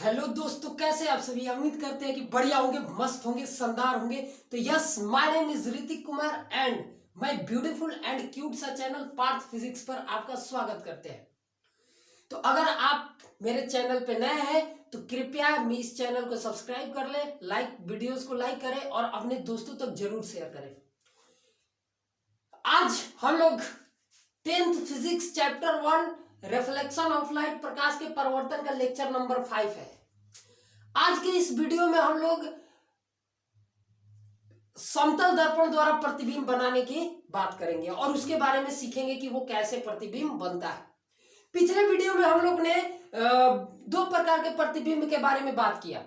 Hello दोस्तों, कैसे आप सभी। उम्मीद करते हैं कि बढ़िया होंगे, मस्त होंगे, शानदार होंगे। तो yes, my name is Hrithik Kumar and my beautiful and cute सा चैनल पार्थ फिजिक्स पर आपका स्वागत करते हैं। तो अगर आप मेरे चैनल पे नए हैं तो कृपया इस चैनल को सब्सक्राइब कर ले, वीडियोस को लाइक करें और अपने दोस्तों तक जरूर शेयर करें। आज हम लोग 10th physics chapter 1 reflection of light, प्रकाश के परावर्तन का लेक्चर नंबर 5 है। आज के इस वीडियो में हम लोग समतल दर्पण द्वारा प्रतिबिंब बनाने की बात करेंगे और उसके बारे में सीखेंगे कि वो कैसे प्रतिबिंब बनता है। पिछले वीडियो में हम लोग ने दो प्रकार के प्रतिबिंब के बारे में बात किया।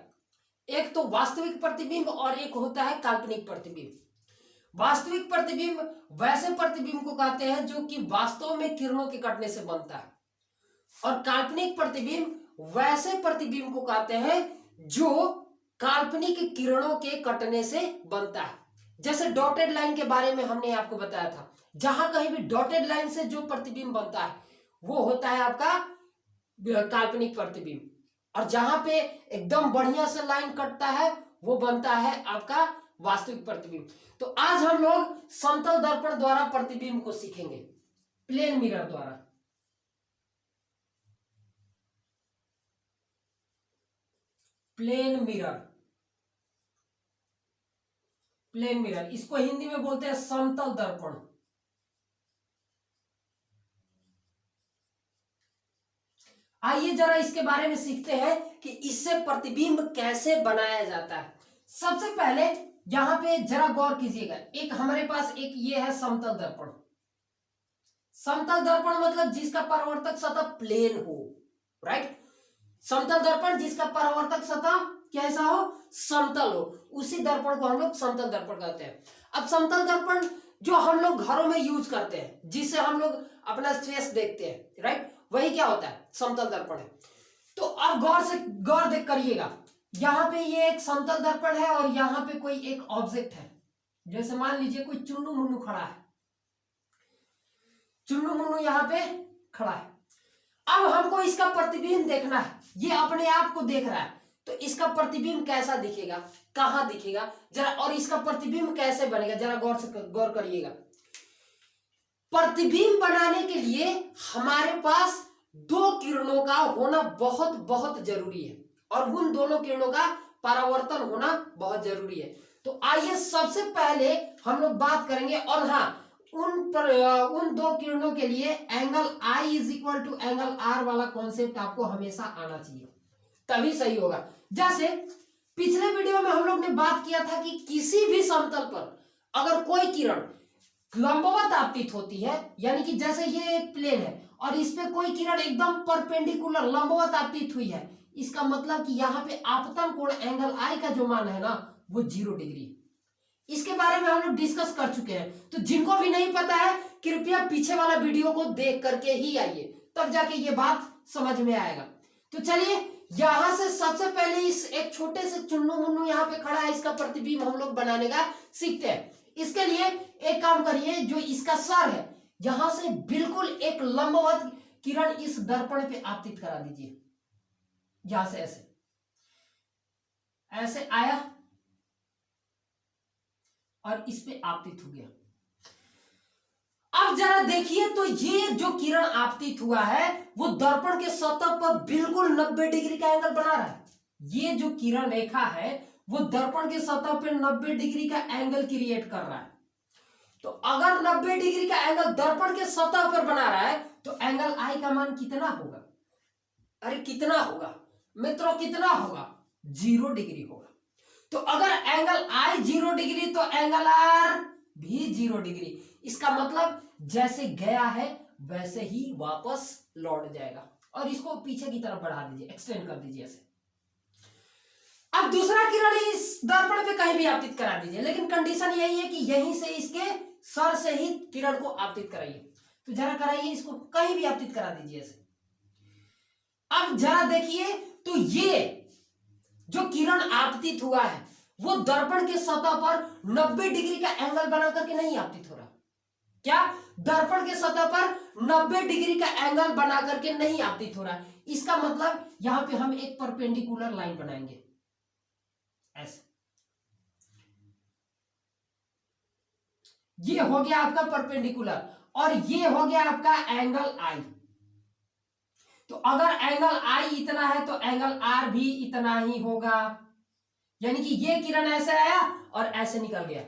एक तो वास्तविक प्रतिबिंब और एक होता है काल्पनिक प्रतिबिंब। वास्तविक प्रतिबिंब वैसे प्रतिबिंब को कहते हैं जो कि वास्तव में किरणों के कटने से बनता है, और काल्पनिक प्रतिबिंब वैसे प्रतिबिंब को कहते हैं जो काल्पनिक किरणों के कटने से बनता है। जैसे डॉटेड लाइन के बारे में हमने आपको बताया था, जहां कहीं भी डॉटेड लाइन से जो प्रतिबिंब बनता है वो होता है आपका काल्पनिक प्रतिबिंब, और जहां पे एकदम बढ़िया से लाइन कटता है वो बनता है आपका वास्तविक प्रतिबिंब। तो आज हम लोग समतल दर्पण द्वारा प्रतिबिंब को सीखेंगे, प्लेन मिरर द्वारा। प्लेन मिरर इसको हिंदी में बोलते हैं समतल दर्पण। आइए जरा इसके बारे में सीखते हैं कि इससे प्रतिबिंब कैसे बनाया जाता है। सबसे पहले यहां पे जरा गौर कीजिएगा, एक हमारे पास एक ये है समतल दर्पण। समतल दर्पण मतलब जिसका परावर्तक सतह प्लेन हो, राइट। समतल दर्पण जिसका परावर्तक सतह कैसा हो, समतल हो, उसी दर्पण को हम लोग समतल दर्पण कहते हैं। अब समतल दर्पण जो हम लोग घरों में यूज करते हैं, जिससे हम लोग अपना फेस देखते हैं, राइट, वही क्या होता है, समतल दर्पण है। तो अब गौर देख करिएगा, यहां पे ये एक समतल दर्पण है और यहां पे कोई एक ऑब्जेक्ट है। जैसे मान लीजिए कोई चुन्नू मुन्नू खड़ा है, चुन्नू मुन्नू यहां पे खड़ा है। अब हमको इसका प्रतिबिंब देखना है, ये अपने आप को देख रहा है, तो इसका प्रतिबिंब कैसा दिखेगा, कहां दिखेगा जरा, और इसका प्रतिबिंब कैसे बनेगा, जरा गौर करिएगा। प्रतिबिंब बनाने के लिए हमारे पास दो किरणों का होना बहुत बहुत जरूरी है, और उन दोनों किरणों का परावर्तन होना बहुत जरूरी है। तो आइए सबसे पहले हम लोग बात करेंगे, और हाँ, उन दो किरणों के लिए angle I is equal to angle R वाला कॉन्सेप्ट आपको हमेशा आना चाहिए, तभी सही होगा। जैसे पिछले वीडियो में हम लोग ने बात किया था कि किसी भी समतल पर अगर कोई किरण लंबवत आपतित होती है, यानी कि जैसे ये एक प्लेन है और इस पे कोई किरण एकदम परपेंडिकुलर लंबवत आपतित हुई है, इसका मतलब कि यहाँ पे आपतन कोण एंगल I का जो मान है ना वो 0 डिग्री। इसके बारे में हम लोग डिस्कस कर चुके हैं, तो जिनको भी नहीं पता है कृपया पीछे वाला वीडियो को देख करके ही आइए, तब जाके ये बात समझ में आएगा। तो चलिए यहां से सबसे पहले इस एक छोटे से चुन्नू मुन्नू यहाँ पे खड़ा है, इसका प्रतिबिंब हम लोग बनाने का सीखते हैं। इसके लिए एक काम करिए, जो इसका सर है यहां से बिल्कुल एक लंबवत किरण इस दर्पण पे आपतित करा दीजिए। यहां से ऐसे ऐसे आया और इस पे आपतित हो गया। अब जरा देखिए, तो ये जो किरण आपतित हुआ है वो दर्पण के सतह पर बिल्कुल 90 डिग्री का एंगल बना रहा है। ये जो किरण रेखा है वो दर्पण के सतह पर 90 डिग्री का एंगल क्रिएट कर रहा है। तो अगर 90 डिग्री का एंगल दर्पण के सतह पर बना रहा है तो एंगल I का मान कितना होगा, अरे कितना होगा मित्रों, कितना होगा, 0 डिग्री होगा। तो अगर एंगल I 0 डिग्री तो एंगल R भी 0 डिग्री। इसका मतलब जैसे गया है वैसे ही वापस लौट जाएगा। और इसको पीछे की तरफ बढ़ा दीजिए, एक्सटेंड कर दीजिए ऐसे। अब दूसरा किरण इस दर्पण पे कहीं भी आपतित करा दीजिए, लेकिन कंडीशन यही है कि यहीं से इसके सर से ही किरण को आपतित कराइए। तो जरा कराइए, इसको कहीं भी आपतित करा दीजिए ऐसे। अब जरा देखिए, तो ये जो किरण आपतित हुआ है वो दर्पण के सतह पर 90 डिग्री का एंगल बना करके नहीं आपतित हो रहा। क्या, दर्पण के सतह पर 90 डिग्री का एंगल बना करके नहीं आपतित हो रहा है, इसका मतलब यहां पे हम एक परपेंडिकुलर लाइन बनाएंगे ऐसे। ये हो गया आपका परपेंडिकुलर और ये हो गया आपका एंगल आई। तो अगर एंगल आई इतना है तो एंगल आर भी इतना ही होगा, यानी कि ये किरण ऐसे आया और ऐसे निकल गया।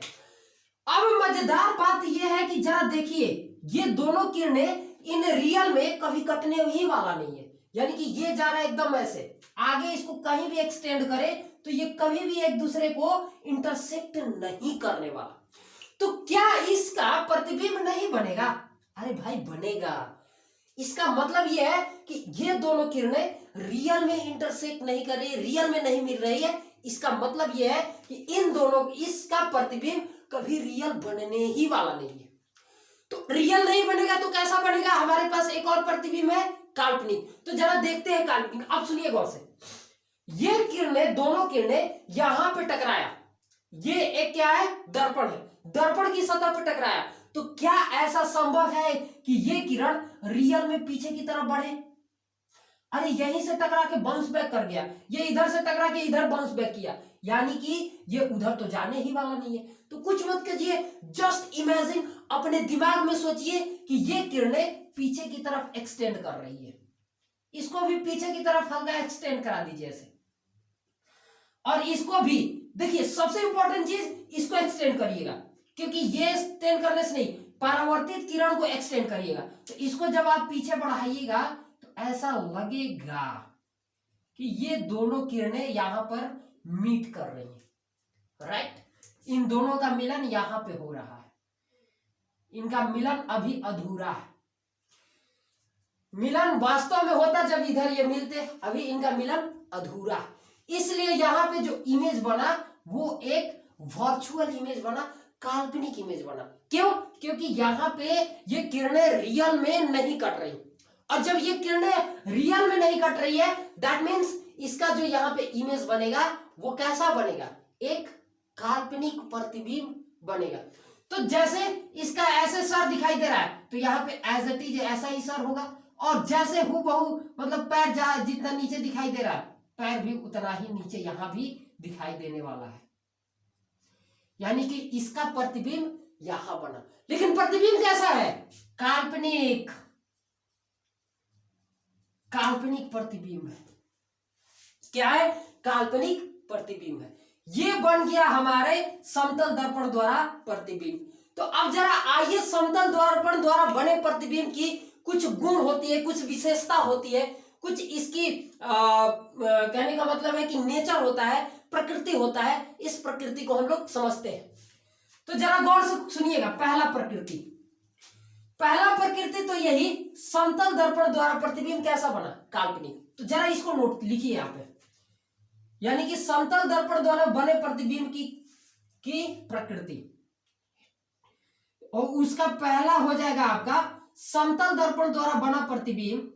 अब मजेदार बात यह है कि जरा देखिए ये दोनों किरणें इन रियल में कभी कटने ही वाला नहीं है, यानी कि ये जा रहा है एकदम ऐसे, आगे इसको कहीं भी एक्सटेंड करे तो ये कभी भी एक दूसरे को इंटरसेक्ट नहीं करने वाला। तो क्या इसका प्रतिबिंब नहीं बनेगा? अरे भाई बनेगा। इसका मतलब यह है कि ये दोनों किरणें रियल में इंटरसेक्ट नहीं कर रही है, रियल में नहीं मिल रही है। इसका मतलब यह है कि इन दोनों इसका प्रतिबिंब कभी रियल बनने ही वाला नहीं है। तो रियल नहीं बनेगा तो कैसा बनेगा? हमारे पास एक और प्रतिबिंब है काल्पनिक। तो जरा देखते हैं काल्पनिक। अब सुनिए गौर से, ये किरणें दोनों किरणें यहां पे टकराया, ये एक क्या है? दर्पण है, दर्पण की सतह पर टकराया। तो क्या ऐसा संभव है कि ये किरण रियल में पीछे की तरफ बढ़े? अरे यहीं से टकरा के बाउंस बैक कर गया, ये इधर से टकरा के इधर बाउंस बैक किया, यानी कि ये उधर तो जाने ही वाला नहीं है। तो कुछ मत कीजिए, जस्ट इमेजिन, अपने दिमाग में सोचिए कि ये किरणें पीछे की तरफ एक्सटेंड कर रही है। इसको भी पीछे की तरफ हल्का एक्सटेंड करा दीजिए ऐसे, और इसको भी देखिए, सबसे इंपॉर्टेंट चीज इसको एक्सटेंड करिएगा, क्योंकि ये एक्सटेंड करने से नहीं, परावर्तित किरण को एक्सटेंड करिएगा। तो इसको जब आप पीछे बढ़ाइएगा तो ऐसा लगेगा कि ये दोनों किरणें यहां पर मीट कर रही हैं, राइट? इन दोनों का मिलन यहां पे हो रहा है, इनका मिलन अभी अधूरा है। मिलन वास्तव में होता जब इधर ये मिलते, अभी इनका मिलन अधूरा है। इसलिए यहां पे जो इमेज बना वो एक वर्चुअल इमेज बना, काल्पनिक इमेज बना। क्यों? क्योंकि यहां पे ये किरणें रियल में नहीं कट रही, और जब ये किरणें रियल में नहीं कट रही है, दैट मीन्स इसका जो यहां पे इमेज बनेगा वो कैसा बनेगा? एक काल्पनिक प्रतिबिंब बनेगा। तो जैसे इसका ऐसे सर दिखाई दे रहा है तो यहाँ पे एज इट इज ऐसा ही सर होगा, और जैसे हूबहू मतलब पैर जहां जितना नीचे दिखाई दे रहा है, पैर भी उतना ही नीचे यहां भी दिखाई देने वाला है, यानी कि इसका प्रतिबिंब यहां बना। लेकिन प्रतिबिंब कैसा है? काल्पनिक, काल्पनिक प्रतिबिंब है। क्या है? काल्पनिक प्रतिबिंब है। ये बन गया हमारे समतल दर्पण द्वारा प्रतिबिंब। तो अब जरा आइए, समतल दर्पण द्वारा बने प्रतिबिंब की कुछ गुण होती है, कुछ विशेषता होती है, कुछ इसकी कहने का मतलब है कि नेचर होता है, प्रकृति होता है। इस प्रकृति को हम लोग समझते हैं। तो जरा गौर से सुनिएगा। पहला प्रकृति तो यही, समतल दर्पण द्वारा प्रतिबिंब कैसा बना? काल्पनिक। तो जरा इसको नोट लिखिए यहाँ पे, यानी कि समतल दर्पण द्वारा बने प्रतिबिंब की प्रकृति, और उसका पहला हो जाएगा आपका समतल दर्पण द्वारा बना प्रतिबिंब,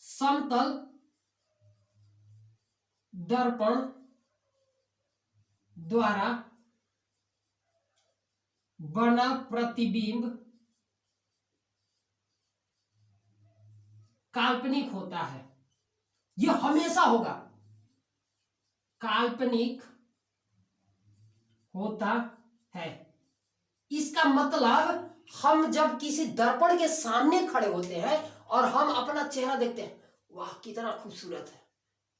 समतल दर्पण द्वारा बना प्रतिबिंब काल्पनिक होता है। यह हमेशा होगा, काल्पनिक होता है। इसका मतलब हम जब किसी दर्पण के सामने खड़े होते हैं और हम अपना चेहरा देखते हैं, वाह कितना खूबसूरत है,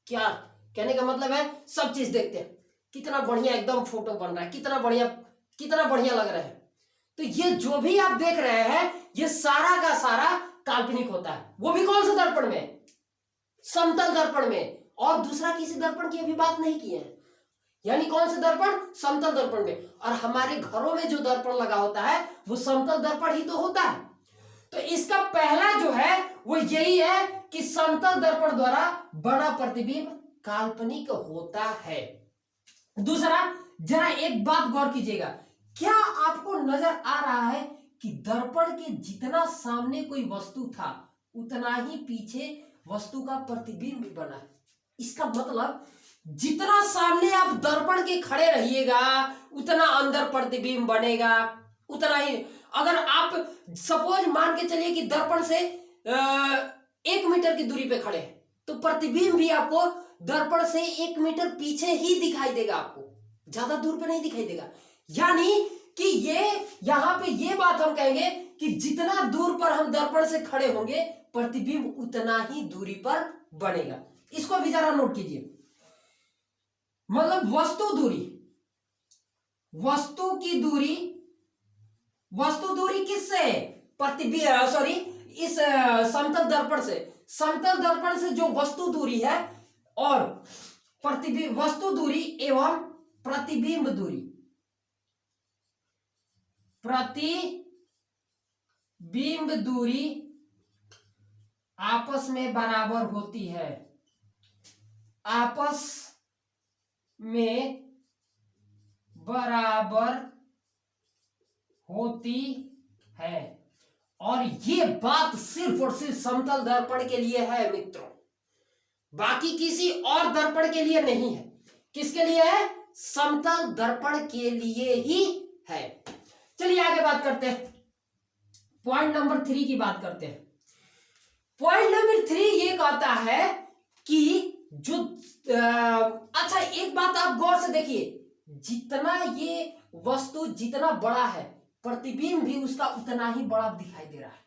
क्या कहने का मतलब है, सब चीज देखते हैं, कितना बढ़िया एकदम फोटो बन रहा है, कितना बढ़िया लग रहा है। तो ये जो भी आप देख रहे हैं ये सारा का सारा काल्पनिक होता है। वो भी कौन से दर्पण में? समतल दर्पण में। और दूसरा किसी दर्पण की अभी बात नहीं की है, यानी कौन से दर्पण? समतल दर्पण में। और हमारे घरों में जो दर्पण लगा होता है वो समतल दर्पण ही तो होता है। तो इसका पहला जो है वो यही है कि समतल दर्पण द्वारा बना प्रतिबिंब काल्पनिक होता है। दूसरा, जरा एक बात गौर कीजिएगा, क्या आपको नजर आ रहा है कि दर्पण के जितना सामने कोई वस्तु था उतना ही पीछे वस्तु का प्रतिबिंब भी बना? इसका मतलब जितना सामने आप दर्पण के खड़े रहिएगा उतना अंदर प्रतिबिंब बनेगा, उतना ही। अगर आप सपोज मान के चलिए कि दर्पण से 1 मीटर की दूरी पे खड़े हैं तो प्रतिबिंब भी आपको दर्पण से 1 मीटर पीछे ही दिखाई देगा, आपको ज्यादा दूर पे नहीं दिखाई देगा। यानी कि ये यहां पे ये बात हम कहेंगे कि जितना दूर पर हम दर्पण से खड़े होंगे प्रतिबिंब उतना ही दूरी पर बनेगा। इसको भी जरा नोट कीजिए। मतलब वस्तु दूरी, वस्तु की दूरी, वस्तु दूरी किससे? प्रतिबिंब सॉरी इस समतल दर्पण से, समतल दर्पण से जो वस्तु दूरी है और प्रतिबिंब, वस्तु दूरी एवं प्रतिबिंब दूरी, प्रतिबिंब दूरी आपस में बराबर होती है, आपस में बराबर होती है। और ये बात सिर्फ और सिर्फ समतल दर्पण के लिए है मित्रों, बाकी किसी और दर्पण के लिए नहीं है। किसके लिए है? समतल दर्पण के लिए ही है। चलिए आगे बात करते हैं, पॉइंट नंबर 3 की बात करते हैं। पॉइंट नंबर 3 ये कहता है कि जो अच्छा एक बात आप गौर से देखिए, जितना ये वस्तु जितना बड़ा है प्रतिबिंब भी उसका उतना ही बड़ा दिखाई दे रहा है।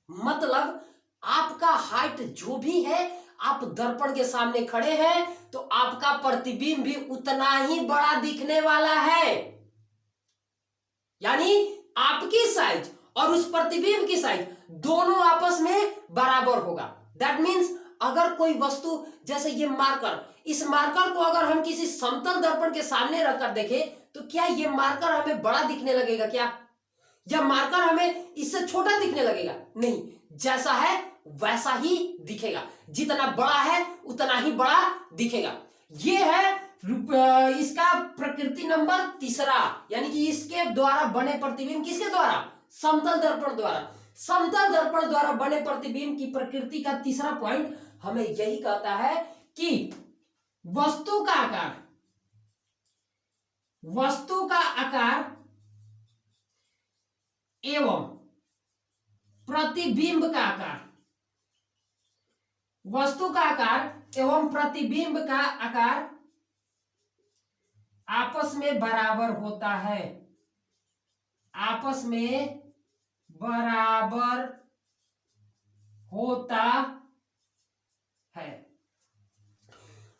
मतलब आपका हाइट जो भी है, आप दर्पण के सामने खड़े हैं तो आपका प्रतिबिंब भी उतना ही बड़ा दिखने वाला है। यानी आपकी साइज और उस प्रतिबिंब की साइज दोनों आपस में बराबर होगा। दैट मीन्स अगर कोई वस्तु जैसे ये मार्कर, इस मार्कर को अगर हम किसी समतल दर्पण के सामने रखकर देखें तो क्या ये मार्कर हमें बड़ा दिखने लगेगा क्या? या मार्कर हमें इससे छोटा दिखने लगेगा? नहीं, जैसा है वैसा ही दिखेगा, जितना बड़ा है उतना ही बड़ा दिखेगा। ये है इसका प्रकृति नंबर 3, यानी कि इसके द्वारा बने प्रतिबिंब, किसके द्वारा? समतल दर्पण द्वारा। समतल दर्पण द्वारा बने प्रतिबिंब की प्रकृति का 3 पॉइंट हमें यही कहता है कि वस्तु का आकार, वस्तु का आकार एवं प्रतिबिंब का आकार, वस्तु का आकार एवं प्रतिबिंब का आकार आपस में बराबर होता है, आपस में बराबर होता है।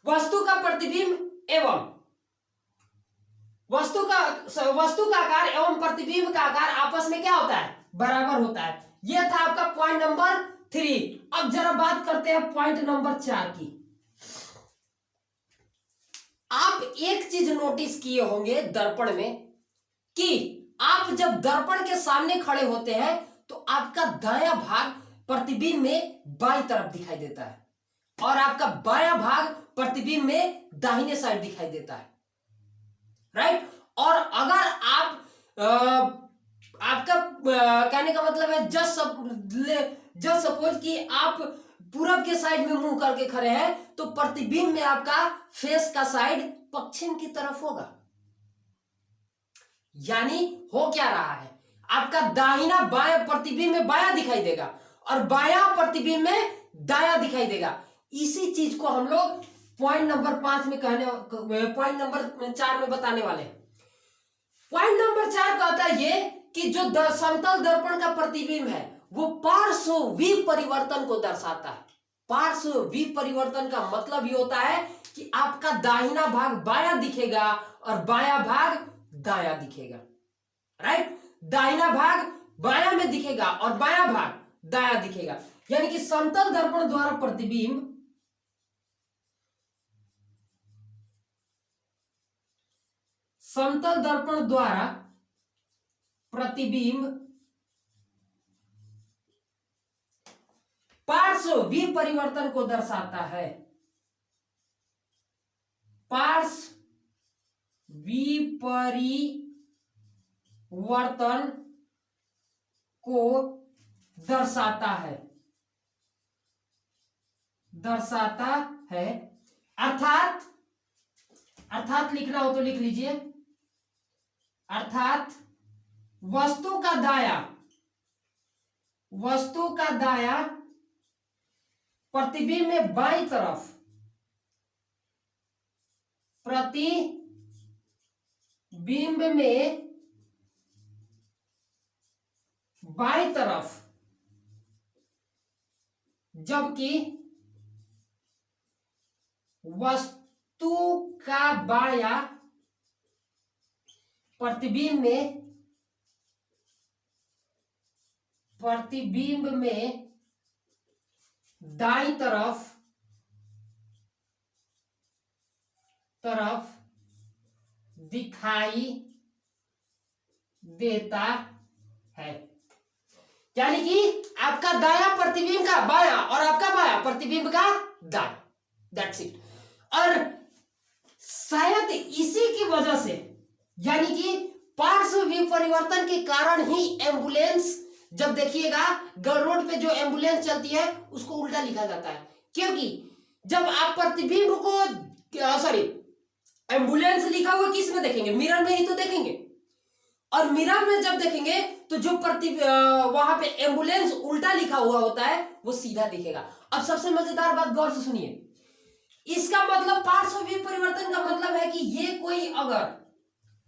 वस्तु का प्रतिबिंब एवं वस्तु का आकार एवं प्रतिबिंब का आकार आपस में क्या होता है? बराबर होता है। यह था आपका पॉइंट नंबर 3। अब जरा बात करते हैं पॉइंट नंबर 4 की। आप एक चीज नोटिस किए होंगे दर्पण में कि आप जब दर्पण के सामने खड़े होते हैं तो आपका दायां भाग प्रतिबिंब में बाईं तरफ दिखाई देता है और आपका बायां भाग प्रतिबिंब में दाहिने साइड दिखाई देता है, राइट? और अगर आप आपका कहने का मतलब है जस्ट सपोज कि आप पूरब के साइड में मुंह करके खड़े हैं तो प्रतिबिंब में आपका फेस का साइड पश्चिम की तरफ होगा। यानी हो क्या रहा है, आपका दाहिना बायां प्रतिबिंब में बायां दिखाई देगा और बायां प्रतिबिंब में दायां दिखाई देगा। इसी चीज को हम लोग पॉइंट नंबर 5 में पॉइंट नंबर 4 में बताने वाले हैं। पॉइंट नंबर 4 कहता है ये कि जो समतल दर्पण का प्रतिबिंब है वो पार्श्व विपरिवर्तन को दर्शाता है। पार्श्व विपरिवर्तन का मतलब ये होता है कि आपका दाहिना भाग बायां दिखेगा और बायां भाग दायां दिखेगा, राइट? दाहिना भाग बायां में दिखेगा और बायां भाग दायां दिखेगा। यानी कि समतल दर्पण द्वारा प्रतिबिंब समतल दर्पण द्वारा प्रतिबिंब पार्श्व विपरिवर्तन को दर्शाता है। पार्श्व विपरिवर्तन को दर्शाता है अर्थात लिखना हो तो लिख लीजिए, अर्थात वस्तु का दायां वस्तु का दायां प्रतिबिंब में बाईं तरफ, प्रतिबिंब में बाईं तरफ, जबकि वस्तु का बायां प्रतिबिंब में दाईं तरफ दिखाई देता है। यानी कि आपका दायां प्रतिबिंब का बायां और आपका बायां प्रतिबिंब का दायां, दैट्स इट। और शायद इसी की वजह से, यानी कि पार्श्व विपरिवर्तन के कारण ही एम्बुलेंस, जब देखिएगा रोड पे जो एम्बुलेंस चलती है उसको उल्टा लिखा जाता है, क्योंकि जब आप प्रतिबिंब को, सॉरी, एम्बुलेंस लिखा हुआ किस में देखेंगे? मिरर में ही तो देखेंगे। और मिरर में जब देखेंगे तो जो वहां पे एम्बुलेंस उल्टा लिखा हुआ होता है वो सीधा दिखेगा। अब सबसे मजेदार बात गौर से सुनिए, इसका मतलब पार्श्व विपरिवर्तन का मतलब है कि ये कोई अगर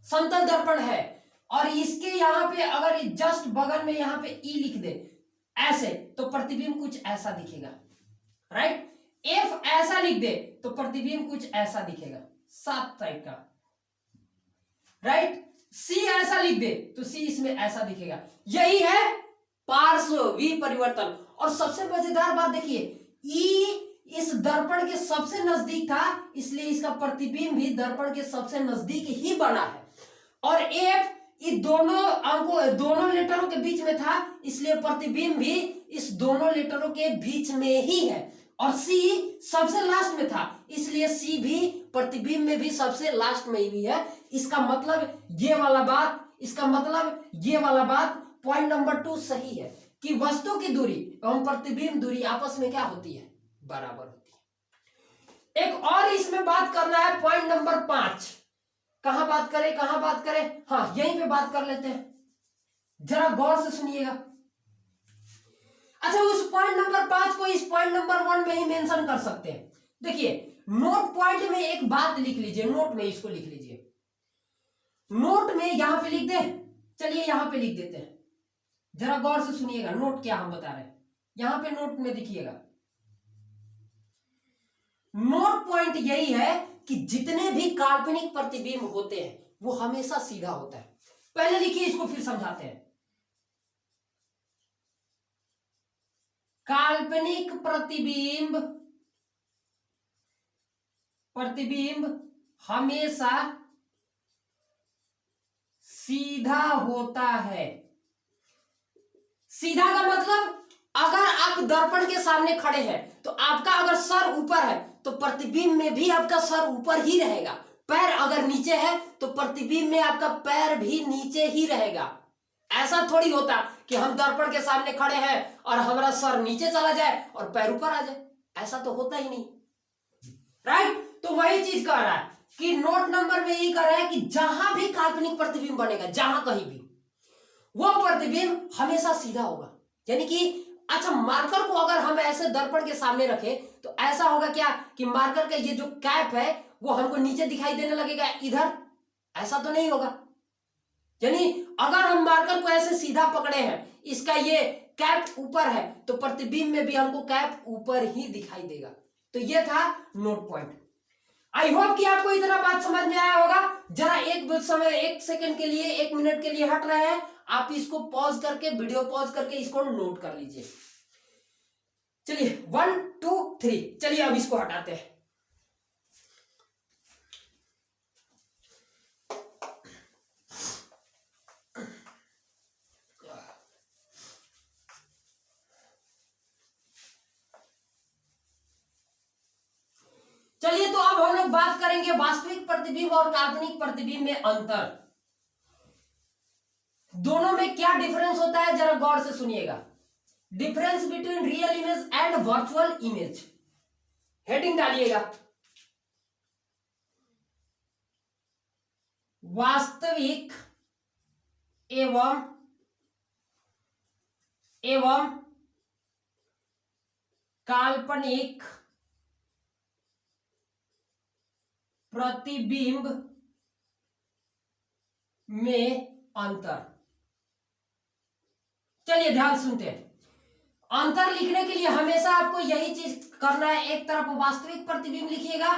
समतल दर्पण है और इसके यहां पे अगर जस्ट बगल में यहां पे ई लिख दे ऐसे, तो प्रतिबिंब कुछ ऐसा दिखेगा, राइट। एफ ऐसा लिख दे तो प्रतिबिंब कुछ ऐसा दिखेगा, सात टाइप का, राइट। सी ऐसा लिख दे तो सी इसमें ऐसा दिखेगा। यही है पार्श्व विपरिवर्तन। और सबसे मजेदार बात देखिए, ई इस दर्पण के सबसे नजदीक था, इसलिए इसका प्रतिबिंब भी दर्पण के सबसे नजदीक ही बना है। और एफ इन दोनों अंकों, दोनों लेटरों के बीच में था, इसलिए प्रतिबिंब भी इस दोनों लेटरों के बीच में ही है। और सी सबसे लास्ट में था, इसलिए सी भी प्रतिबिंब में भी सबसे लास्ट में ही है। इसका मतलब ये वाला बात पॉइंट नंबर 2 सही है कि वस्तु की दूरी एवं प्रतिबिंब दूरी आपस में क्या होती है? बराबर होती है। एक और इसमें बात करना है, पॉइंट नंबर 5। कहां बात करें? हाँ, यहीं पे बात कर लेते हैं, जरा गौर से सुनिएगा। अच्छा, उस पॉइंट नंबर 5 को इस पॉइंट नंबर 1 में ही मेंशन कर सकते हैं। देखिए, नोट पॉइंट में एक बात लिख लीजिए, नोट में इसको लिख लीजिए, नोट में यहां पे लिख दे। चलिए यहां पे लिख देते हैं, जरा गौर से सुनिएगा नोट क्या हम बता रहे हैं। यहां पे नोट में देखिएगा, नोट पॉइंट यही है कि जितने भी काल्पनिक प्रतिबिंब होते हैं वो हमेशा सीधा होता है। पहले लिखिए इसको, फिर समझाते हैं। काल्पनिक प्रतिबिंब हमेशा सीधा होता है। सीधा का मतलब, अगर आप दर्पण के सामने खड़े हैं तो आपका अगर सर ऊपर है तो प्रतिबिंब में भी आपका सर ऊपर ही रहेगा। पैर अगर नीचे है तो प्रतिबिंब में आपका पैर भी नीचे ही रहेगा। ऐसा थोड़ी होता कि हम दर्पण के सामने खड़े हैं और हमारा सर नीचे चला जाए और पैर ऊपर आ जाए, ऐसा तो होता ही नहीं, राइट। तो वही चीज कह रहा है कि नोट नंबर में यही कह रहा है कि जहां भी काल्पनिक प्रतिबिंब बनेगा, जहां कहीं भी, वो प्रतिबिंब हमेशा सीधा होगा। यानी कि अच्छा, मार्कर को अगर हम ऐसे दर्पण के सामने रखें तो ऐसा होगा क्या कि मार्कर का ये जो कैप है वो हमको नीचे दिखाई देने लगेगा इधर? ऐसा तो नहीं होगा। यानी अगर हम मार्कर को ऐसे सीधा पकड़े हैं, इसका ये कैप ऊपर है, तो प्रतिबिंब में भी हमको कैप ऊपर ही दिखाई देगा। तो ये था नोट पॉइंट। आई होप कि आपको इतना बात समझ में आया होगा। जरा एक सेकंड के लिए, 1 मिनट के लिए हट रहे हैं, आप इसको पॉज करके, वीडियो पॉज करके इसको नोट कर लीजिए। चलिए 1 2 3, चलिए अब इसको हटाते हैं। चलिए, तो अब हम लोग बात करेंगे वास्तविक प्रतिबिंब और काल्पनिक प्रतिबिंब में अंतर। दोनों में क्या डिफरेंस होता है, जरा गौर से सुनिएगा। Difference between real image and virtual image, heading डालिएगा, वास्तविक एवं काल्पनिक प्रतिबिंब में अंतर। चलिए ध्यान सुनते हैं। अंतर लिखने के लिए हमेशा आपको यही चीज करना है, एक तरफ वास्तविक प्रतिबिंब लिखिएगा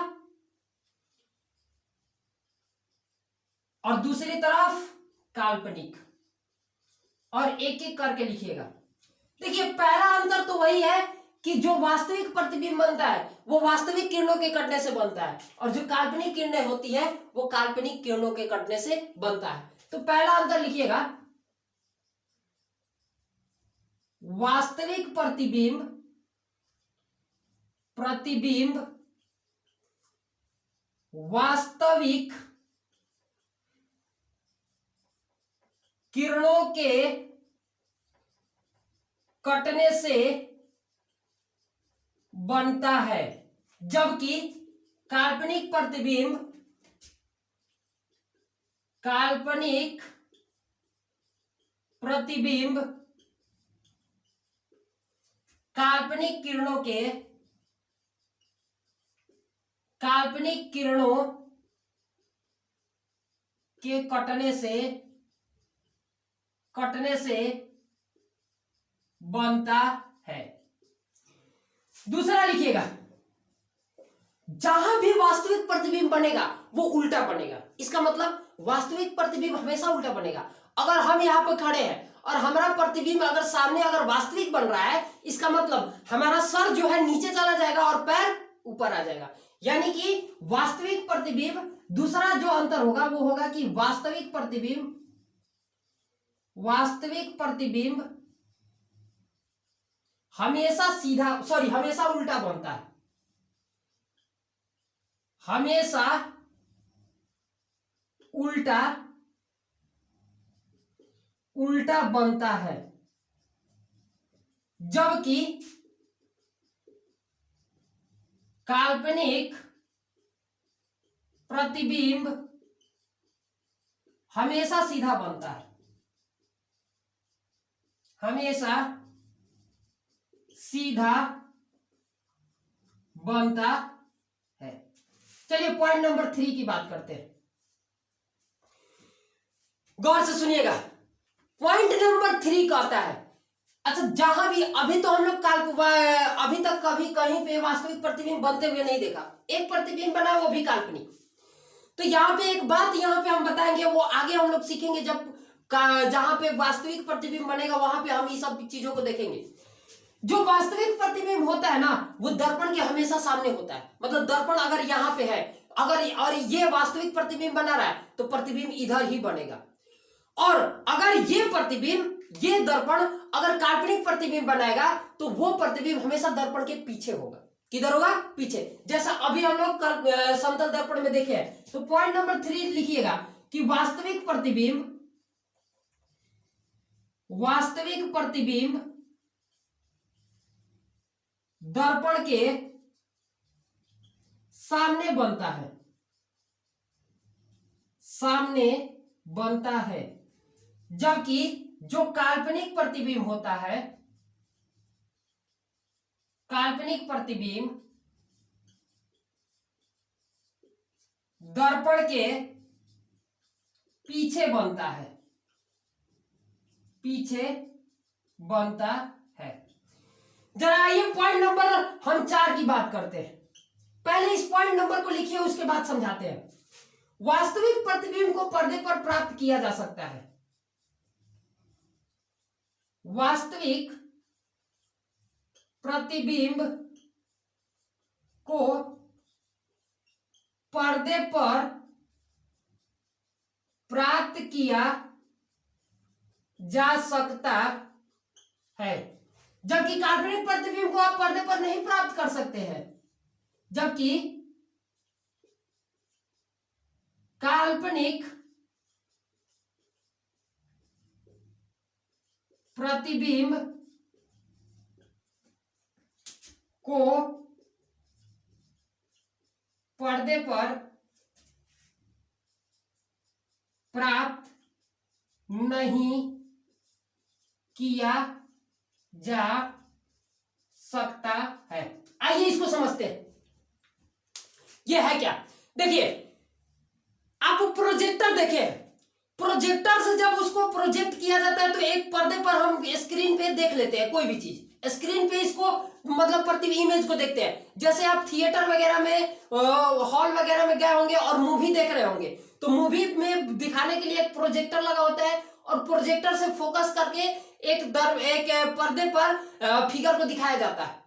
और दूसरी तरफ काल्पनिक, और एक एक करके लिखिएगा। देखिए पहला अंतर तो वही है कि जो वास्तविक प्रतिबिंब बनता है वो वास्तविक किरणों के कटने से बनता है, और जो काल्पनिक किरणें होती है वो काल्पनिक किरणों के कटने से बनता है। तो पहला अंतर लिखिएगा, वास्तविक प्रतिबिंब वास्तविक किरणों के कटने से बनता है, जबकि काल्पनिक प्रतिबिंब काल्पनिक किरणों के कटने से बनता है। दूसरा लिखिएगा, जहां भी वास्तविक प्रतिबिंब बनेगा वो उल्टा बनेगा। इसका मतलब वास्तविक प्रतिबिंब हमेशा उल्टा बनेगा। अगर हम यहां पर खड़े हैं और हमारा प्रतिबिंब अगर सामने अगर वास्तविक बन रहा है, इसका मतलब हमारा सर जो है नीचे चला जाएगा और पैर ऊपर आ जाएगा। यानी कि वास्तविक प्रतिबिंब, दूसरा जो अंतर होगा वो होगा कि वास्तविक प्रतिबिंब हमेशा हमेशा उल्टा बनता है, हमेशा उल्टा बनता है, जबकि काल्पनिक प्रतिबिंब हमेशा सीधा बनता है, हमेशा सीधा बनता है। चलिए पॉइंट नंबर 3 की बात करते हैं, गौर से सुनिएगा। पॉइंट नंबर 3 कहता है, अच्छा जहां भी अभी तो हम लोग अभी तक कभी कहीं पे वास्तविक प्रतिबिंब बनते हुए नहीं देखा, एक प्रतिबिंब बना वो भी काल्पनिक। तो यहाँ पे एक बात यहाँ पे हम बताएंगे, वो आगे हम लोग सीखेंगे, जब जहां पे वास्तविक प्रतिबिंब बनेगा वहां पे हम ये सब चीजों को देखेंगे। जो वास्तविक प्रतिबिंब होता है ना वो दर्पण के हमेशा सामने होता है। मतलब दर्पण अगर यहाँ पे है, अगर और ये वास्तविक प्रतिबिंब बना रहा है तो प्रतिबिंब इधर ही बनेगा। और अगर ये दर्पण अगर काल्पनिक प्रतिबिंब बनाएगा तो वो प्रतिबिंब हमेशा दर्पण के पीछे होगा। किधर होगा? पीछे। जैसा अभी हम लोग समतल दर्पण में देखे हैं। तो पॉइंट नंबर 3 लिखिएगा कि वास्तविक प्रतिबिंब दर्पण के सामने बनता है, जबकि जो काल्पनिक प्रतिबिंब होता है, काल्पनिक प्रतिबिंब दर्पण के पीछे बनता है, जरा ये पॉइंट नंबर हम 4 की बात करते हैं। पहले इस पॉइंट नंबर को लिखिए, उसके बाद समझाते हैं। वास्तविक प्रतिबिंब को पर्दे पर प्राप्त किया जा सकता है। वास्तविक प्रतिबिंब को पर्दे पर प्राप्त किया जा सकता है, जबकि काल्पनिक प्रतिबिंब को आप पर्दे पर नहीं प्राप्त कर सकते हैं। जबकि काल्पनिक प्रतिबिंब को पर्दे पर प्राप्त नहीं किया जा सकता है। आइए इसको समझते हैं, ये है क्या। देखिए आप प्रोजेक्टर देखें, प्रोजेक्टर से जब उसको प्रोजेक्ट किया जाता है तो एक पर्दे पर हम स्क्रीन पे देख लेते हैं कोई भी चीज, स्क्रीन पे इसको मतलब प्रति इमेज को देखते हैं। जैसे आप थिएटर वगैरह में, हॉल वगैरह में गए होंगे और मूवी देख रहे होंगे, तो मूवी में दिखाने के लिए एक प्रोजेक्टर लगा होता है और प्रोजेक्टर से फोकस करके एक पर्दे पर फिगर को दिखाया जाता है।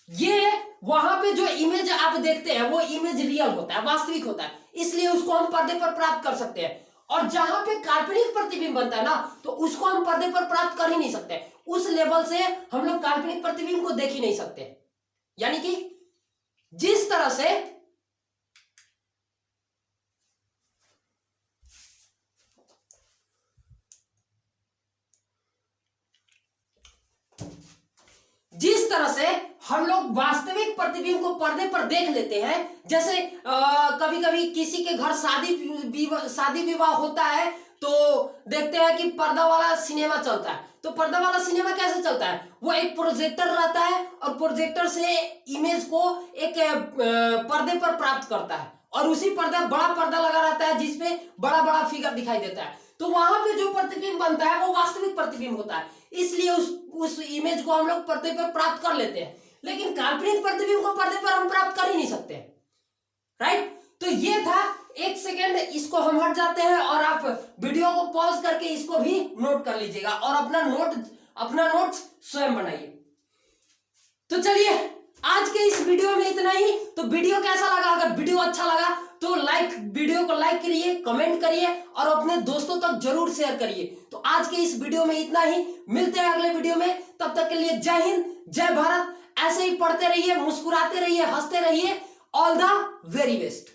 ये वहां पे जो इमेज आप देखते हैं वो इमेज रियल होता है, वास्तविक होता है, इसलिए उसको हम पर्दे पर प्राप्त कर सकते हैं। और जहां पे काल्पनिक प्रतिबिंब बनता है ना, तो उसको हम पर्दे पर प्राप्त कर ही नहीं सकते। उस लेवल से हम लोग काल्पनिक प्रतिबिंब को देख ही नहीं सकते। यानी कि जिस तरह से हम लोग वास्तविक प्रतिबिंब को पर्दे पर देख लेते हैं। जैसे कभी कभी किसी के घर शादी विवाह होता है तो देखते हैं कि पर्दा वाला सिनेमा चलता है। तो पर्दा वाला सिनेमा कैसे चलता है, वो एक प्रोजेक्टर रहता है और प्रोजेक्टर से इमेज को एक पर्दे पर प्राप्त करता है और उसी पर्दा बड़ा पर्दा लगा रहता है जिसपे बड़ा बड़ा फिगर दिखाई देता है। तो वहां पे जो प्रतिबिंब बनता है वो वास्तविक प्रतिबिंब होता है, इसलिए उस इमेज को हम लोग पर्दे पर प्राप्त कर लेते हैं। लेकिन काल्पनिक प्रतिबिंब को पर्दे पर हम प्राप्त कर ही नहीं सकते, राइट। तो ये था, एक सेकेंड इसको हम हट जाते हैं और आप वीडियो को पॉज करके इसको भी नोट कर लीजिएगा और अपना नोट स्वयं बनाइए। तो चलिए आज के इस वीडियो में इतना ही। तो वीडियो कैसा लगा, अगर वीडियो अच्छा लगा तो वीडियो को लाइक करिए, कमेंट करिए और अपने दोस्तों तक जरूर शेयर करिए। तो आज के इस वीडियो में इतना ही, मिलते हैं अगले वीडियो में। तब तक के लिए जय हिंद, जय भारत। ऐसे ही पढ़ते रहिए, मुस्कुराते रहिए, हंसते रहिए। All the very best.